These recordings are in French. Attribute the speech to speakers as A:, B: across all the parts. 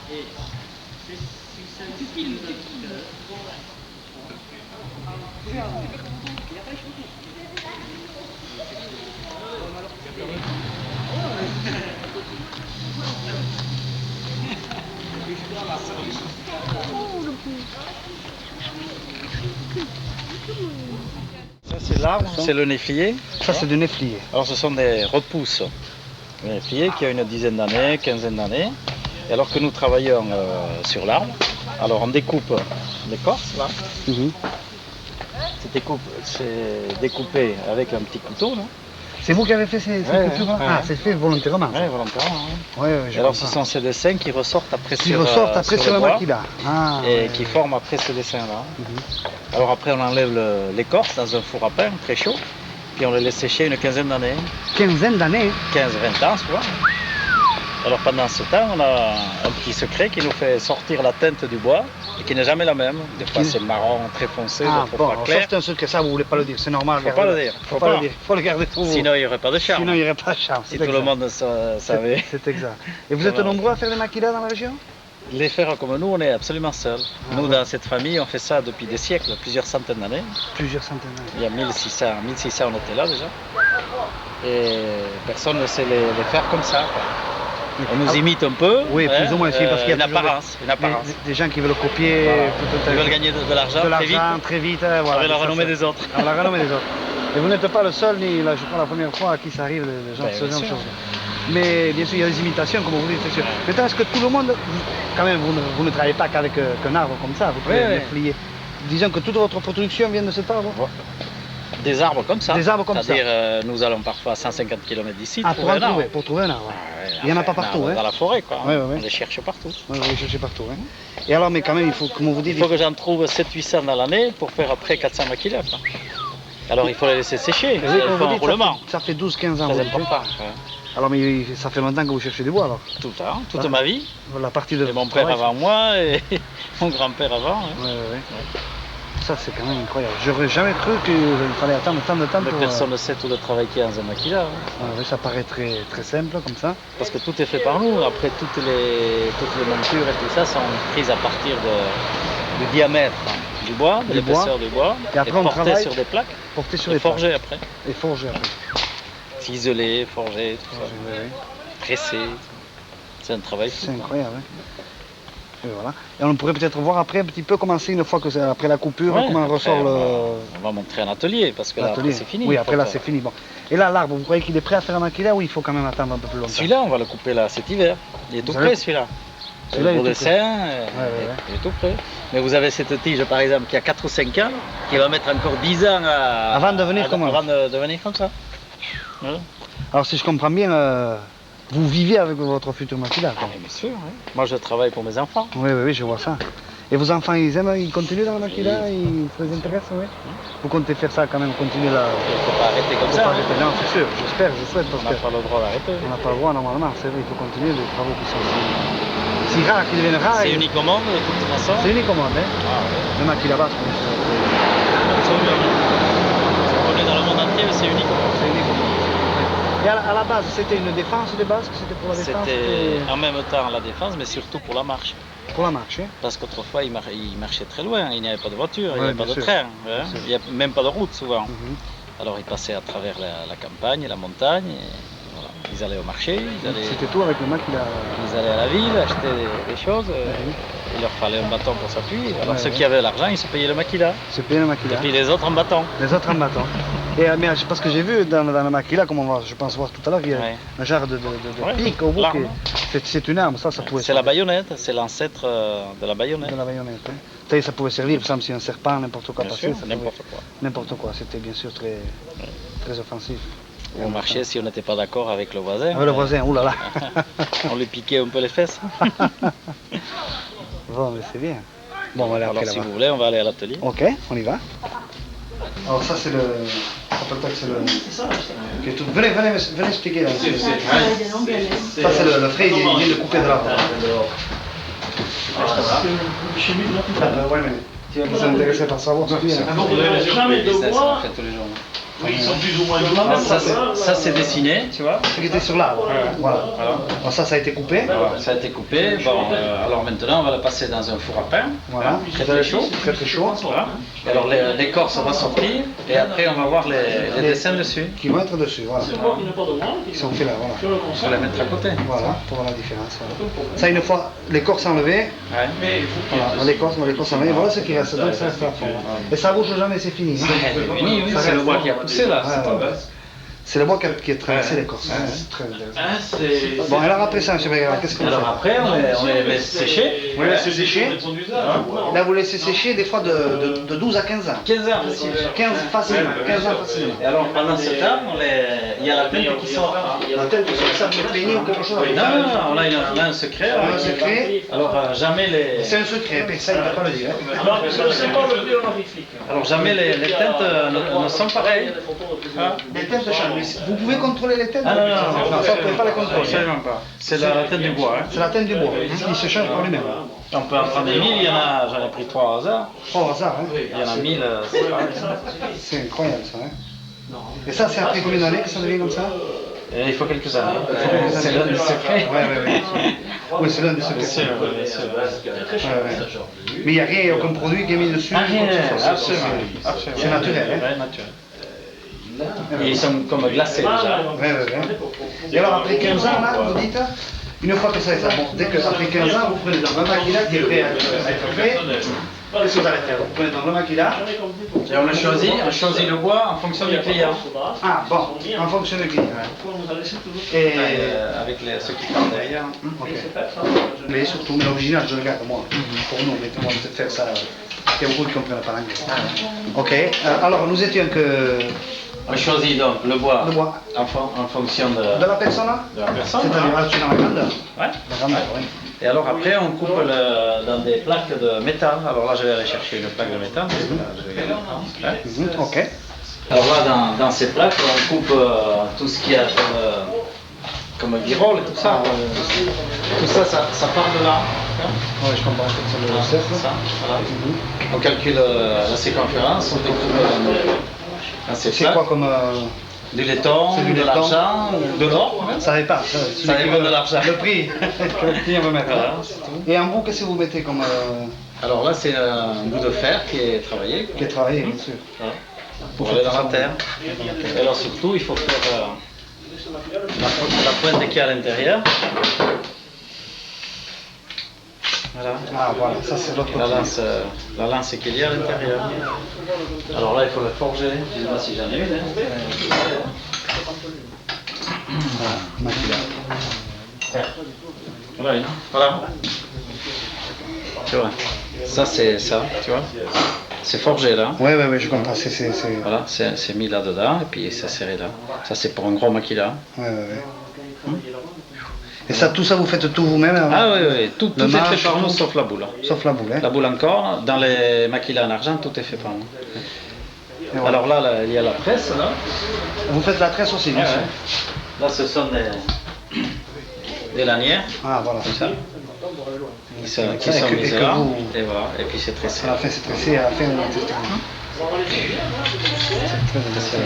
A: Ça c'est l'arbre, c'est le néflier.
B: Ça c'est du néflier.
A: Alors ce sont des repousses. Le néflier qui a une dizaine d'années, quinzaine d'années. Et alors que nous travaillons sur l'arbre, alors on découpe l'écorce là. C'est découpé avec un petit couteau là.
B: C'est vous qui avez fait ces coupures là? Ah, c'est fait volontairement.
A: Oui, volontairement.
B: Alors
A: ce sont ces dessins qui ressortent après sur
B: le maquila.
A: Et qui forment après ce dessin là. Alors après on enlève l'écorce dans un four à pain très chaud, puis on le laisse sécher une quinzaine d'années.
B: Quinzaine d'années?
A: 15-20 ans souvent. Alors pendant ce temps, on a un petit secret qui nous fait sortir la teinte du bois et qui n'est jamais la même. Des fois c'est marron très foncé, des fois pas clair.
B: Ça c'est un secret, ça vous voulez pas le dire, c'est normal.
A: Faut pas le dire.
B: Faut le garder pour vous.
A: Sinon il n'y aurait pas de charme.
B: Sinon il n'y aurait pas de charme.
A: Si tout le monde savait.
B: C'est exact. Et vous êtes nombreux à faire des maquilas dans la région?
A: Les faire comme nous, on est absolument seuls. Nous, dans cette famille, on fait ça depuis des siècles, plusieurs centaines d'années.
B: Plusieurs centaines d'années.
A: Il y a 1600 on était là déjà. Et personne ne sait les faire comme ça, quoi. On nous imite un peu.
B: Oui, plus ou moins, parce qu'il y a
A: une apparence.
B: Des gens qui veulent copier.
A: Voilà. Ils veulent gagner de l'argent
B: très vite.
A: Voilà, avec la renommée des autres.
B: La renommée des autres. Et vous n'êtes pas le seul, ni là, je crois la première fois à qui ça arrive, les gens de ce genre de choses. Mais bien sûr, il y a des imitations, comme vous dites, c'est sûr. Maintenant, est-ce que tout le monde, quand même, vous ne travaillez pas qu'avec un arbre comme ça, vous pouvez les plier. Disons que toute votre production vient de cet arbre.
A: Des arbres comme ça.
B: Des arbres comme ça.
A: C'est-à-dire, nous allons parfois à 150 km d'ici
B: pour trouver un arbre. Il n'y en a pas partout.
A: Dans la forêt, quoi.
B: On
A: les cherche partout.
B: Oui, on les cherche partout. Et alors, mais quand même, il faut, comme vous dites...
A: Il faut que j'en trouve 700-800 dans l'année pour faire après 400 maquilas. Alors, il faut les laisser sécher.
B: Ça fait 12-15 ans.
A: Très important.
B: Alors, mais ça fait longtemps que vous cherchez du bois, alors?
A: Tout le temps, toute ma vie.
B: La partie de
A: mon père avant moi et mon grand-père avant.
B: Ça, c'est quand même incroyable. J'aurais jamais cru qu'il fallait attendre tant de temps pour...
A: Personne ne sait tout le travail qu'il y a dans un maquila.
B: Oui, ça paraît très, très simple, comme ça.
A: Parce que tout est fait par nous. Après, toutes les montures et tout ça sont prises à partir du diamètre du bois, de l'épaisseur du bois,
B: et après,
A: portées sur des plaques,
B: et
A: forgées après.
B: Et forgées après.
A: Ciselées, forgées, tout ça. Pressées. C'est un travail fou.
B: C'est incroyable. Et voilà. Et on pourrait peut-être voir après un petit peu comment c'est une fois que c'est après la coupure, comment on ressort le...
A: On va montrer un atelier parce que là après c'est fini.
B: Oui, après là c'est fini. Bon. Et là l'arbre, vous croyez qu'il est prêt à faire un maquila ou il faut quand même attendre un peu plus longtemps?
A: Celui-là, on va le couper là cet hiver. Il est tout prêt celui-là. Le dessin, il est tout prêt. Mais vous avez cette tige par exemple qui a 4 ou 5 ans, qui va mettre encore 10 ans
B: avant de devenir
A: comme ça. Voilà.
B: Alors si je comprends bien, vous vivez avec votre futur maquila?
A: Bien sûr, oui. Moi je travaille pour mes enfants.
B: Oui, je vois ça. Et vos enfants, ils aiment, ils continuent dans le maquila, ça les intéresse, oui? Vous comptez faire ça quand même, continuer là?
A: Il ne faut pas arrêter comme ça.
B: Non, c'est sûr, j'espère, je souhaite. Parce
A: on n'a pas le droit d'arrêter.
B: On n'a pas le droit normalement, c'est vrai, il faut continuer les travaux qui sont si rares, qui deviennent rares.
A: C'est unique au monde de toute façon.
B: C'est unique au monde, hein? Le maquila basque.
A: On est dans le monde entier, mais c'est unique au monde.
B: C'est unique au monde. Et à la base, c'était une défense des Basques? C'était pour la défense?
A: C'était en même temps la défense, mais surtout pour la marche.
B: Pour la marche, hein?
A: Parce qu'autrefois, ils marchaient très loin, il n'y avait pas de voiture, il n'y avait pas de train, il n'y a même pas de route souvent. Alors ils passaient à travers la campagne et la montagne, et voilà. Ils allaient au marché,
B: c'était tout avec le maquila?
A: Ils allaient à la ville acheter des choses, il leur fallait un bâton pour s'appuyer. Alors ceux qui avaient l'argent, ils se payaient le maquila.
B: Se payaient le maquila.
A: Et puis les autres en bâton.
B: Les autres en bâton. Et mais parce que j'ai vu dans le maquila, comme on va, je pense voir tout à l'heure, il y a un genre de pique au bout. C'est une arme, ça pouvait.
A: C'est la baïonnette, c'est l'ancêtre de la baïonnette.
B: De la baïonnette. Oui. Ça pouvait servir, par exemple, si un serpent, n'importe quoi passait.
A: N'importe quoi.
B: N'importe quoi, c'était bien sûr très offensif.
A: Et on marchait si on n'était pas d'accord avec le voisin.
B: Avec le voisin, oulala.
A: On lui piquait un peu les fesses.
B: Bon, mais c'est bien. Bon, on va aller
A: alors si vous voulez, on va aller à l'atelier.
B: Ok, on y va. Alors ça c'est le... Okay, venez expliquer là. Ça c'est le frais, il vient de couper de l'arbre. Ouais, mais tu vas vous intéresser par savoir ce qu'il y a.
A: On fait tous les jours.
C: Ils sont plus ou moins blancs.
A: Ça c'est dessiné, tu vois.
B: Ce qui était sur l'arbre. Voilà. Alors ça a été coupé.
A: Voilà, ça a été coupé. Bon, alors maintenant on va le passer dans un four à pain.
B: Voilà.
A: Très chaud.
B: Très très chaud.
A: Voilà. Et alors l'écorce va sortir et après on va voir les dessins dessus.
B: Qui vont être dessus, voilà. Ils sont faits là, voilà.
A: Il faut les mettre à côté.
B: Voilà, pour voir la différence. Voilà. Ça, une fois l'écorce enlevée, voilà, l'écorce enlevée, voilà ce qui reste. Donc ça reste à fond. Et ça bouge jamais, c'est fini.
A: Oui, c'est le bois qui a poussé là.
B: C'est le bois qui a traversé l'écorce. C'est très intéressant. Bon, alors après ça, M. Begala, qu'est-ce que vous faites?
A: Alors après, on les laisse sécher.
B: Vous les laissez sécher. Là, vous laissez sécher des fois de 12 à 15 ans.
A: 15 heures facile.
B: 15 facilement. 15 ans facilement.
A: Et alors pendant ce temps, il y a la teinte qui sort.
B: La tête, ça vous plaignez ou quelque chose?
A: Non, on a un secret.
B: Un secret.
A: Alors jamais les.
B: C'est un secret, mais ça, il ne va pas le dire.
A: Alors jamais les teintes ne sont pareilles.
B: Les teintes changent. Vous pouvez contrôler les teintes?
A: Ah non,
B: ça, vous ne pouvez pas les contrôler.
A: Absolument pas. C'est la teinte du bois.
B: C'est la teinte du bois. Il se change par lui-même.
A: On peut en prendre des 1000, j'en ai pris 3 au hasard.
B: 3 au hasard, hein.
A: Il y en a 1000, c'est pareil.
B: C'est incroyable ça, hein. Et ça, c'est après combien d'années que ça devient comme ça?
A: Il faut quelques années. C'est l'un des secrets.
B: Oui, c'est l'un des secrets. Mais il n'y a rien, aucun produit qui est mis dessus.
A: Rien, absolument.
B: C'est naturel, hein.
A: Ouais, naturel. Et ils sont comme glacés déjà.
B: Et alors après 15 ans, là, vous dites, une fois que ça est bon, dès que après 15 ans, vous prenez dans le maquillage qui est prêt à être fait. Qu'est-ce que vous allez faire? Vous prenez dans le maquillage.
A: Et on choisit le bois en fonction du client.
B: Ah bon, en fonction du client. Et
A: avec ceux qui partent derrière.
B: Ok. Mais surtout, mais l'original, je le garde moi. Pour nous, mais tout le monde peut faire ça. Il y a beaucoup qui comprennent pas l'anglais. Ok. Alors nous étions que.
A: On choisit donc le bois, en fonction de
B: la personne.
A: De la personne.
B: C'est-à-dire dans la grandeur.
A: Ouais. La grandeur, oui. Et alors après on coupe dans des plaques de métal. Alors là je vais aller chercher une plaque de métal.
B: Ok.
A: Alors là dans ces plaques on coupe tout ce qu'il y a comme virole et tout ça. Tout ça, ça part de là.
B: Oui, je comprends. C'est le cercle.
A: Voilà. On calcule la circonférence, on découpe dans ces plaques.
B: C'est quoi comme
A: du laiton, de l'argent, de l'or.
B: Ça dépend.
A: Ça dépend de l'argent.
B: Le prix. Le prix on va mettre.
A: Voilà,
B: et en bout, qu'est-ce que vous mettez comme
A: alors là c'est un bout de fer qui est travaillé.
B: Qui est travaillé, bien sûr.
A: Voilà. Pour aller dans la terre. Et alors surtout il faut faire la pointe qu'il y a à l'intérieur. Voilà.
B: Ah voilà, ça c'est l'autre côté.
A: La lance qu'il y a à l'intérieur. Alors là il faut le forger, je ne sais pas si j'en ai une. Voilà. Voilà. Tu vois, ça c'est ça, tu vois. C'est forgé là.
B: Oui, je comprends.
A: Voilà, c'est mis là-dedans et puis c'est serré là. Ça c'est pour un gros maquillage.
B: Oui. Et ça, tout ça, vous faites tout vous-même?
A: Ah oui, tout est fait par nous sauf la boule.
B: Sauf la boule, hein?
A: La boule encore, dans les maquillés en argent, tout est fait par nous. Voilà. Alors là, il y a la presse, là.
B: Vous faites la tresse aussi, bien sûr.
A: Là, ce sont des lanières.
B: Ah, voilà.
A: Comme ça. Qui sont mises là. Et voilà, et puis c'est tressé.
B: À la fin, c'est tressé, et à la fin, on est testé. C'est très intéressant.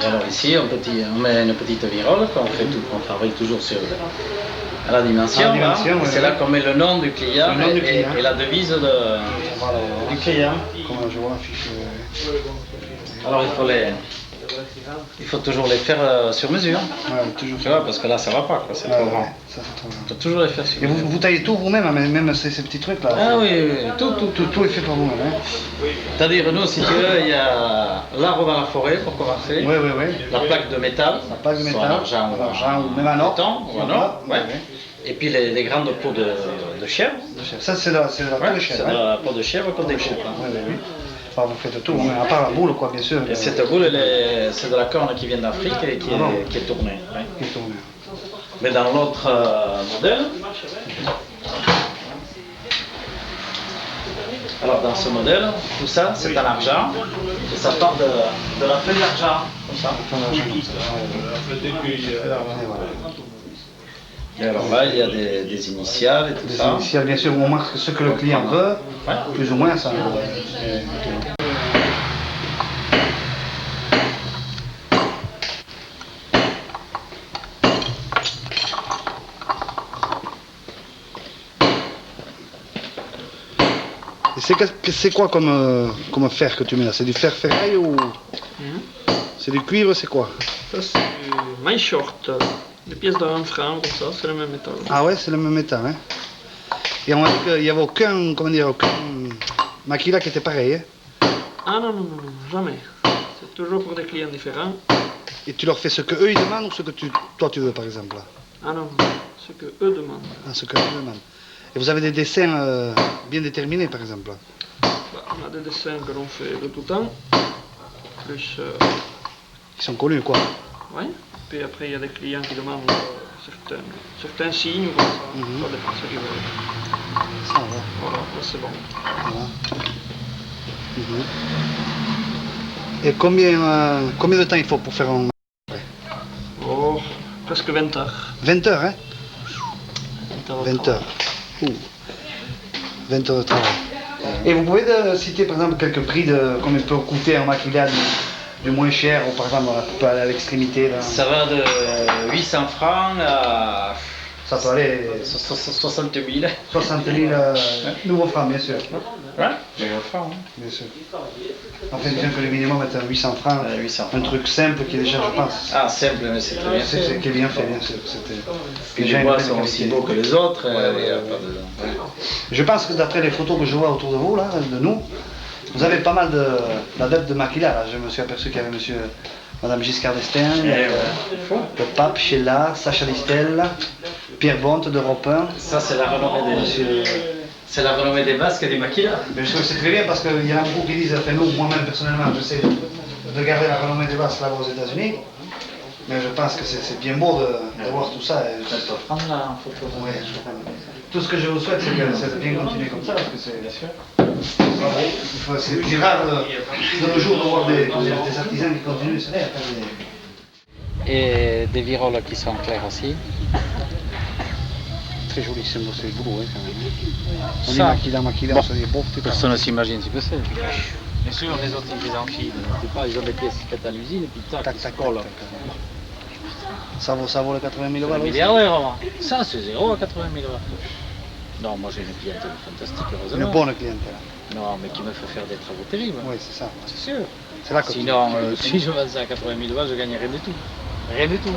A: Et alors ici, on met une petite virole, on travaille toujours sur la dimension. C'est là qu'on met le nom du client, et la devise du client.
B: Comment je vois l'affiche.
A: Alors il faut toujours les faire sur mesure.
B: Ouais, toujours.
A: Tu vois, parce que là ça va pas, c'est trop grand.
B: Ça, c'est trop grand.
A: Il faut toujours les faire sur
B: mesure. Et
A: mesure.
B: vous taillez tout vous-même, même ces petits trucs là?
A: Ah oui,
B: tout est fait par vous-même. Hein.
A: C'est-à-dire, nous, si tu veux, il y a l'arbre dans la forêt pour commencer.
B: Oui.
A: La plaque de métal.
B: La plaque de métal.
A: Soit en argent
B: ou même en or.
A: Ou en or, ouais. Et puis les grandes peaux de chèvre.
B: Ça, c'est la peau de chèvre.
A: C'est la peau de chèvre qu'on découpe.
B: Oui. Enfin, vous faites tout, à part la boule, quoi, bien sûr.
A: Et cette boule, c'est de la corne qui vient d'Afrique et qui est tournée. Ouais.
B: Qui est tournée.
A: Mais dans l'autre modèle, alors dans ce modèle, tout ça, c'est en argent. Et ça part de la feuille d'argent, comme ça. Et alors là, il y a des initiales et tout ça. Des
B: initiales, bien sûr, où on marque ce que le client veut, plus ou moins ça. C'est quoi comme fer que tu mets là? C'est du fer ferraille ou c'est du cuivre, c'est quoi?
C: Ça c'est du maille short, des pièces de 1 franc, comme ça, c'est le même métal.
B: Ah ouais, c'est le même métal, hein. Et on m'a dit qu'il n'y avait aucun maquila qui était pareil, hein.
C: Ah non, jamais. C'est toujours pour des clients différents.
B: Et tu leur fais ce que eux ils demandent ou ce que toi tu veux par exemple là?
C: Ah non, ce que eux demandent.
B: Ah, ce que eux demandent. Et vous avez des dessins bien déterminés par exemple là?
C: Bah, on a des dessins que l'on fait de tout temps, plus...
B: Ils sont connus quoi?
C: Oui, puis après il y a des clients qui demandent certains signes ou comme ça, ça dépend de ce qu'ils veulent.
B: Ça va.
C: Voilà, là c'est bon.
B: Voilà. Et combien de temps il faut pour faire un...
C: Oh, presque 20 heures.
B: 20 heures, hein?
C: 20 heures.
B: 20 heures de travail. Et vous pouvez citer par exemple quelques prix de combien peut coûter un maquillage du moins cher ou par exemple à l'extrémité?
A: Ça va de 800 francs à...
B: Ça peut aller...
A: 60 000.
B: 60 000 nouveaux francs, bien sûr.
A: Ouais, nouveaux francs.
B: Bien sûr. Enfin, disons que le minimum est à 800 francs.
A: 800
B: un truc simple qui est déjà, je pense.
A: Ah, simple, mais c'est très bien fait.
B: C'est qui est bien fait, bien sûr.
A: Puis les bois sont aussi beaux que les autres.
B: Je pense que d'après les photos que je vois autour de vous, là, de nous, vous avez pas mal d'adeptes de maquillage. Je me suis aperçu qu'il y avait Madame Giscard d'Estaing, le pape Sheila, Sacha Distel, Pierre Bonte d'Europe 1.
A: Ça, c'est la renommée des... C'est la renommée des Basques et des maquillas.
B: Mais je trouve que c'est très bien parce qu'il y en a beaucoup qui disent, enfin nous, moi-même personnellement, j'essaie de garder la renommée des Basques là-bas aux États-Unis. Mais je pense que c'est bien beau de voir tout ça.
A: Je peux prendre la photo.
B: Oui, tout ce que je vous souhaite, c'est de bien continuer comme ça parce que c'est... C'est plus rare de nos jours de voir des artisans qui continuent.
A: Et des viroles qui sont claires aussi.
B: Très joli, c'est beau, hein, quand même. On
A: Ça,
B: dit maquilla, on se dit bon,
A: personne ne s'imagine ce que c'est. Bien sûr, les autres ils les enfilent. Ils ont des pièces faites à l'usine et puis tac, ils se collent.
B: Ça vaut les 80 000 euros.
A: Milliards d'euros. Ça, c'est 0 à 80 000 euros. Non, moi j'ai une clientèle fantastique, heureusement.
B: Une bonne clientèle.
A: Non, mais qui me fait faire des travaux terribles.
B: Oui, c'est ça.
A: C'est sûr.
B: C'est là que
A: sinon, si je vends ça à 80 000 euros, je gagne rien du tout. Rien du tout.